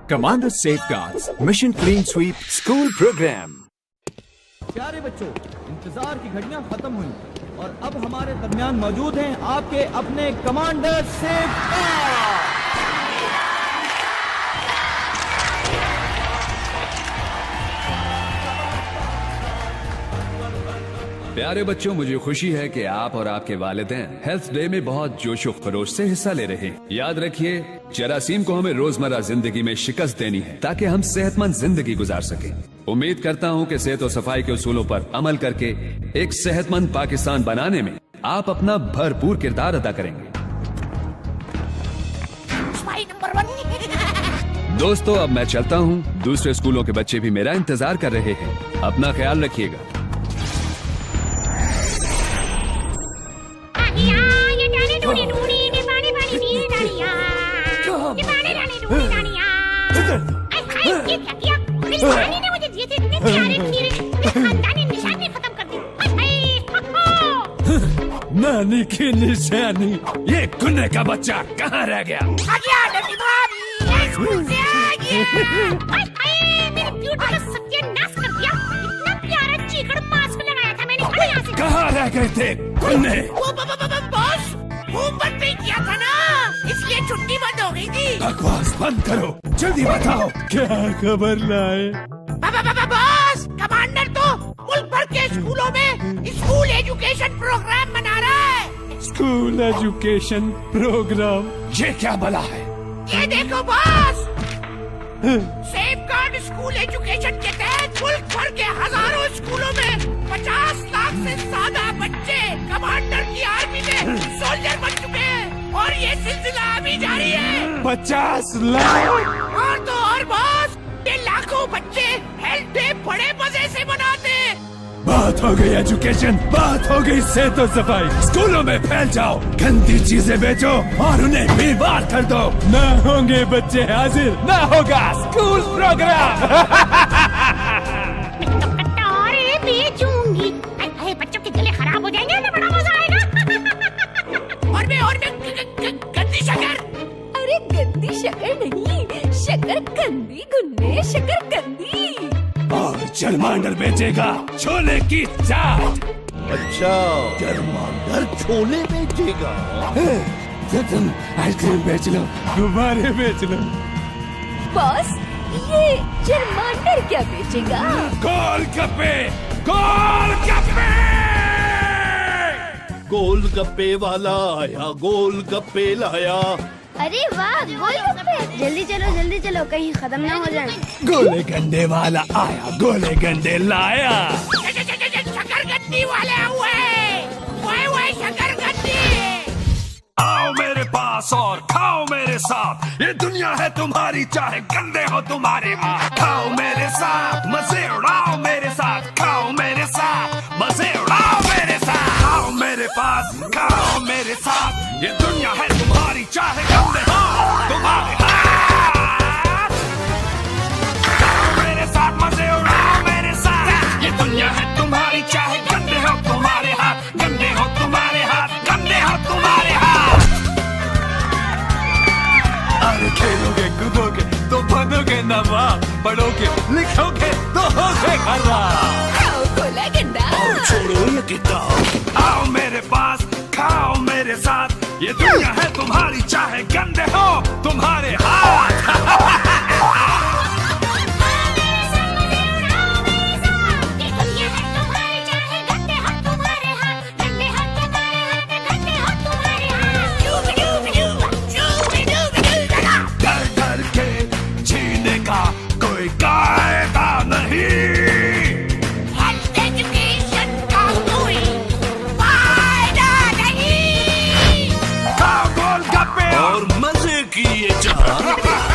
Commander Safeguards Mission Clean Sweep School Program। प्यारे बच्चों, इंतजार की घड़ियां खत्म हुई और अब हमारे दरमियान मौजूद हैं आपके अपने कमांडर सेफगार्ड। प्यारे बच्चों, मुझे खुशी है कि आप और आपके वालिदैन हेल्थ डे में बहुत जोशो खरोश से हिस्सा ले रहे हैं। याद रखिए, जरासीम को हमें रोजमर्रा जिंदगी में शिकस्त देनी है ताकि हम सेहतमंद जिंदगी गुजार सकें। उम्मीद करता हूं कि सेहत और सफाई के उसूलों पर अमल करके एक सेहतमंद पाकिस्तान बनाने में आप अपना भरपूर किरदार अदा करेंगे। दोस्तों, अब मैं चलता हूं। दूसरे स्कूलों के बच्चे भी मेरा इंतजार कर रहे हैं। अपना ख्याल रखिएगा। नानी की निशानी, ये गुन्ने का बच्चा कहाँ रह गया? कहाँ रह गए थे गुन्ने? बॉस, होमवर्क नहीं किया था ना, इसलिए छुट्टी बंद हो गई थी। बकवास बंद करो, जल्दी बताओ क्या खबर लाए? बॉस, कमांडर तो मुल्क भर के स्कूलों में स्कूल एजुकेशन प्रोग्राम मना रहा है। School education program? ये क्या भला है? ये देखो बॉस, सेफगार्ड स्कूल एजुकेशन के तहत मुल्क भर के हजारों स्कूलों में 50 लाख से ज्यादा बच्चे कमांडर की आर्मी में सोल्जर बन चुके हैं और ये सिलसिला अभी जारी है। 50 लाख? और तो और बॉस, ये लाखों बच्चे हेल्थ डे बड़े मजे से मनाते हैं। बात हो गई एजुकेशन, बात हो गई सेहत और सफाई। स्कूलों में फैल जाओ, गंदी चीजें बेचो और उन्हें बीमार कर दो। ना होंगे बच्चे हाजिर, ना होगा स्कूल प्रोग्राम। कटोरे बेचूंगी, बच्चों के गले खराब हो जाएंगे ना, बड़ा मजा आएगा। और मैं गंदी शक्कर। अरे गंदी शक्कर नहीं, शक्कर कंदी, गुन्ने शक्कर कंदी। और जलमांडर बेचेगा छोले की चाट। अच्छा, जलमांडर छोले बेचेगा? तो तुम आइसक्रीम बेच लो, गुब्बारे बेच लो। बॉस, ये जलमांडर क्या बेचेगा? गोलगप्पे, गोलगप्पे। गोलगप्पे वाला आया, गोलगप्पे लाया। अरे वाह, गोलगप्पे! जल्दी चलो कहीं खत्म ना हो जाए। गोले गंडे वाला आया, गोले गंडे लाया। शकरकंदी वाले हुए शकरकंदी। आओ मेरे पास और खाओ मेरे साथ, ये दुनिया है तुम्हारी, चाहे गंदे हो तुम्हारे हाथ। खाओ मेरे साथ, मजे उड़ाओ मेरे साथ, खाओ मेरे साथ, मजे उड़ाओ मेरे साथ। आओ मेरे पास, खाओ मेरे साथ, ये दुनिया है तुम्हारी, चाहे गंदे हो तुम्हारे हाथ। खाओ मेरे साथ, मजे उड़ाओ मेरे साथ, ये दुनिया है तुम्हारी, चाहे गंदे हो तुम्हारे हाथ, गंदे हो तुम्हारे हाथ, गंदे हो तुम्हारे हाथ। अरे खेलोगे कूदोगे तो बनोगे नवाब, पढ़ोगे लिखोगे तो होगे खराब। खाओ गोला गंडा और छोड़ो ये किताब। आओ मेरे पास, खाओ मेरे साथ, ये दुनिया है तुम्हारी, चाहे गंदे हो तुम्हारे हाथ।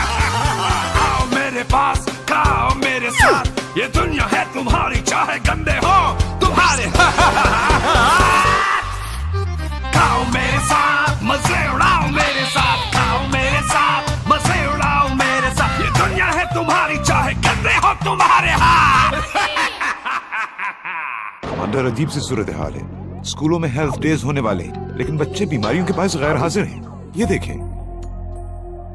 आओ मेरे पास, खाओ मेरे साथ, ये दुनिया है तुम्हारी, चाहे गंदे हो तुम्हारे खाओ मेरे साथ, मजे उड़ाओ मेरे साथ, खाओ मेरे साथ, मजे उड़ाओ मेरे साथ, ये दुनिया है तुम्हारी, चाहे गंदे हो तुम्हारे हाथ। कमांडर, अजीब सी सूरत हाल है। स्कूलों में हेल्थ डेज होने वाले हैं, लेकिन बच्चे बीमारियों के पास गैर हाजिर हैं। ये देखें।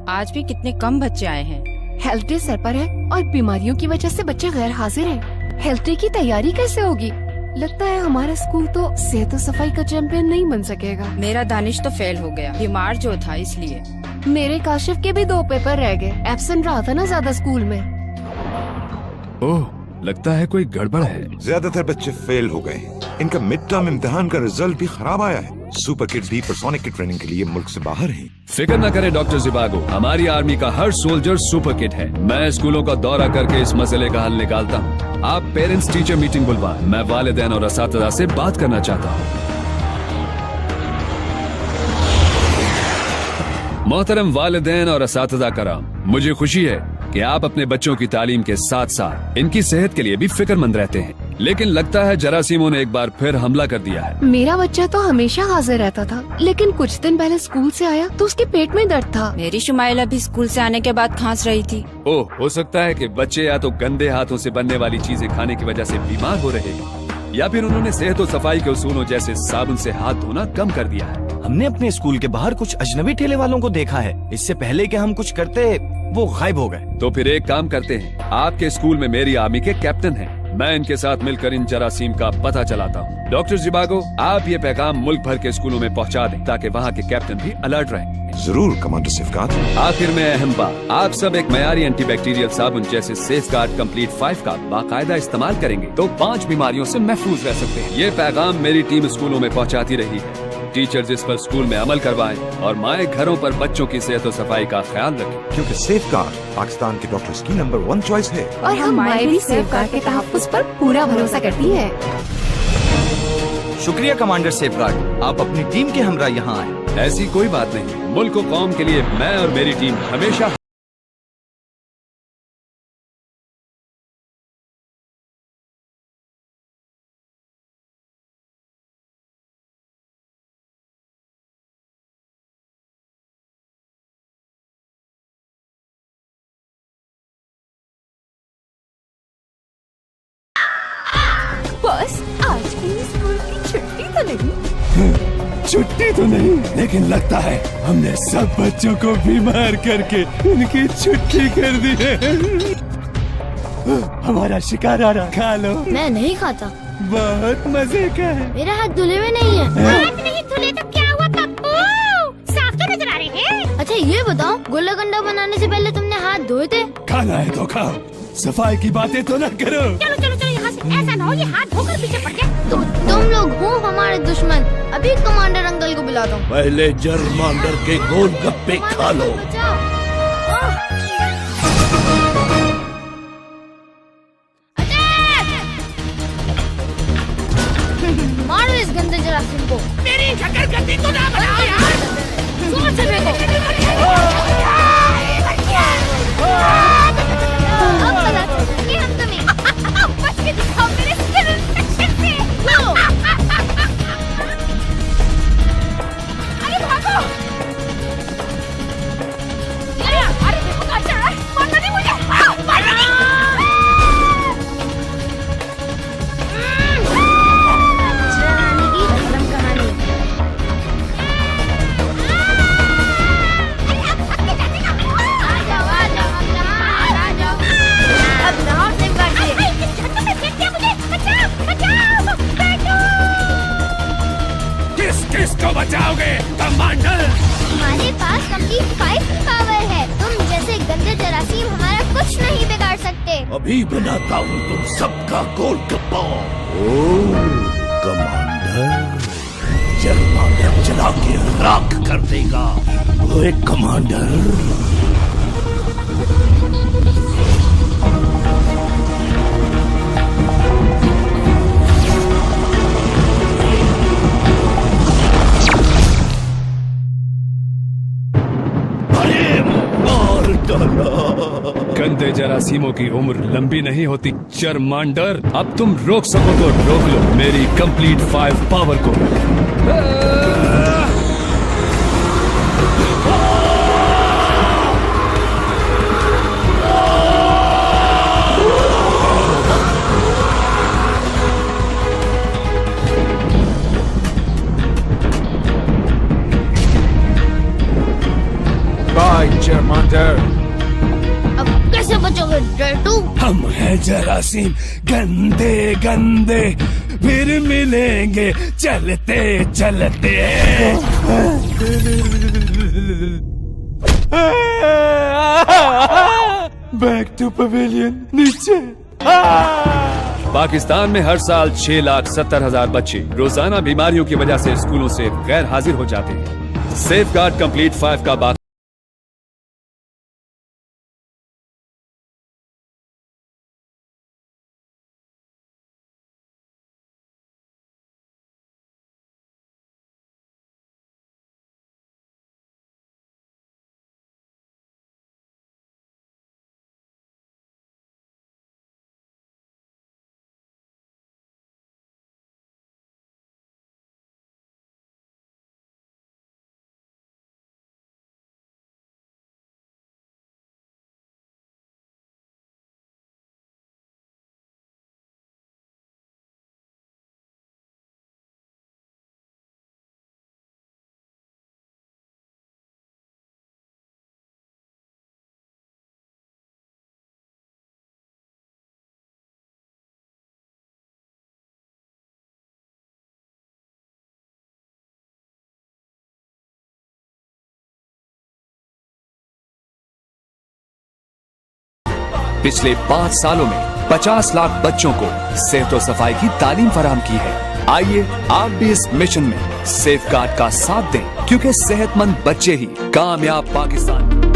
आज भी कितने कम बच्चे आए हैं। हेल्थ डे सर पर है और बीमारियों की वजह से बच्चे गैर हाजिर हैं। हेल्थ डे की तैयारी कैसे होगी? लगता है हमारा स्कूल तो सेहत और सफाई का चैंपियन नहीं बन सकेगा। मेरा दानिश तो फेल हो गया, बीमार जो था इसलिए। मेरे काशिफ के भी 2 पेपर रह गए, एब्सेंट रहा था ना ज्यादा स्कूल में। ओह, लगता है कोई गड़बड़ है। ज्यादातर बच्चे फेल हो गए। इनका मिड टर्म इम्तिहान का रिजल्ट भी खराब आया है। सुपर किड्स भी परसोनिक की ट्रेनिंग के लिए मुल्क से बाहर हैं। फिक्र न करें डॉक्टर जिबागो, हमारी आर्मी का हर सोल्जर सुपर किड है। मैं स्कूलों का दौरा करके इस मसले का हल निकालता हूँ। आप पेरेंट्स टीचर मीटिंग बुलवाएं। मैं वालिदैन और असातिज़ा से बात करना चाहता हूँ। मोहतरम वालिदैन और असातिज़ा कराम, मुझे खुशी है कि आप अपने बच्चों की तालीम के साथ साथ इनकी सेहत के लिए भी फिक्रमंद रहते हैं। लेकिन लगता है जरासीमों ने एक बार फिर हमला कर दिया है। मेरा बच्चा तो हमेशा हाजिर रहता था, लेकिन कुछ दिन पहले स्कूल से आया तो उसके पेट में दर्द था। मेरी शुमाइला भी स्कूल से आने के बाद खांस रही थी। ओह, हो सकता है कि बच्चे या तो गंदे हाथों से बनने वाली चीजें खाने की वजह से बीमार हो रहे हैं, या फिर उन्होंने सेहत और सफाई के उसूलों जैसे साबुन से हाथ धोना कम कर दिया है। हमने अपने स्कूल के बाहर कुछ अजनबी ठेले वालों को देखा है। इससे पहले कि हम कुछ करते वो गायब हो गए। तो फिर एक काम करते हैं, आपके स्कूल में मेरी आर्मी के कैप्टन हैं। मैं इनके साथ मिलकर इन जरासीम का पता चलाता हूँ। डॉक्टर जिबागो, आप ये पैगाम मुल्क भर के स्कूलों में पहुँचा दें ताकि वहाँ के कैप्टन भी अलर्ट रहें। जरूर कमांडर सेफगार्ड। आखिर में अहम बात, आप सब एक मयारी एंटीबैक्टीरियल साबुन जैसे सेफगार्ड कंप्लीट 5 का बाकायदा इस्तेमाल करेंगे तो 5 बीमारियों से महफूज रह सकते हैं। ये पैगाम मेरी टीम स्कूलों में पहुँचाती रही है। टीचर्स इस पर स्कूल में अमल करवाएं और माए घरों पर बच्चों की सेहत और सफाई का ख्याल रखें, क्योंकि सेफगार्ड पाकिस्तान के डॉक्टर्स की नंबर 1 चॉइस है। और हम माए भी सेफगार्ड के तहफ्फुज़ पर पूरा भरोसा करती है। शुक्रिया कमांडर सेफगार्ड, आप अपनी टीम के हमरा यहाँ आए। ऐसी कोई बात नहीं, मुल्क और कौम के लिए मैं और मेरी टीम हमेशा बस आज की स्कूल की छुट्टी तो नहीं। छुट्टी तो नहीं, लेकिन लगता है हमने सब बच्चों को बीमार करके इनकी छुट्टी कर दी है। हमारा शिकार आ रहा, खा लो। मैं नहीं खाता, बहुत मजे का है। मेरा हाथ धुले हुए नहीं है। हाथ नहीं धुले तो क्या हुआ पप्पू? साफ तो नजर आ रहे हैं। अच्छा ये बताओ, गोला गंडा बनाने से पहले तुमने हाथ धोए थे? खाना है तो खाओ, सफाई की बातें तो न करो। चलो चलो चलो यहाँ से, ऐसा ना हो ये हाथ धोकर पीछे पड़ गए। तुम लोग हो हमारे दुश्मन। अभी कमांडर अंकल को बुलाता हूँ। पहले जरमांडर के गोलगप्पे खा लो। मारो इस गंदे जरासीम को। मेरी शक्कर गंदी तो ना बनाओ यार। जोर से फेंको। अब पता चला कि हम तुम्हें बच के दिखाओ मेरे स्किन इन्फेक्शन से। अरे भागो। अरे देखो अच्छा है, मारना नहीं मुझे। मारना नहीं। जराने की खत्म कहानी। आ जाओ आ जाओ आ जाओ। अब नहाओ सेफगार्ड से। किस किस को बचाओगे कमांडर? हमारे पास कंप्लीट 5 पावर है। तुम जैसे गंदे जरासीम हमारा कुछ नहीं बिगाड़ सकते। अभी बनाता हूँ तुम सबका गोलगप्पा। ओ कमांडर, जरमांडर जला के राख कर देगा। ओए कमांडर। गंदे जरासीमों की उम्र लंबी नहीं होती जरमांडर। अब तुम रोक सको तो रोक लो मेरी कंप्लीट 5 पावर को। Bye, Germander. अब बचोगे डर्टू? हम हैं जरासीम, गंदे गंदे, फिर मिलेंगे चलते चलते। बैक टू पवेलियन, नीचे। पाकिस्तान में हर साल 6,70,000 बच्चे रोजाना बीमारियों की वजह से स्कूलों से गैर हाजिर हो जाते हैं। सेफ गार्ड कंप्लीट 5 का बात पिछले 5 सालों में 50 लाख बच्चों को सेहत और सफाई की तालीम फराहम की है। आइए आप भी इस मिशन में सेफ गार्ड का साथ दें, क्योंकि सेहतमंद बच्चे ही कामयाब पाकिस्तान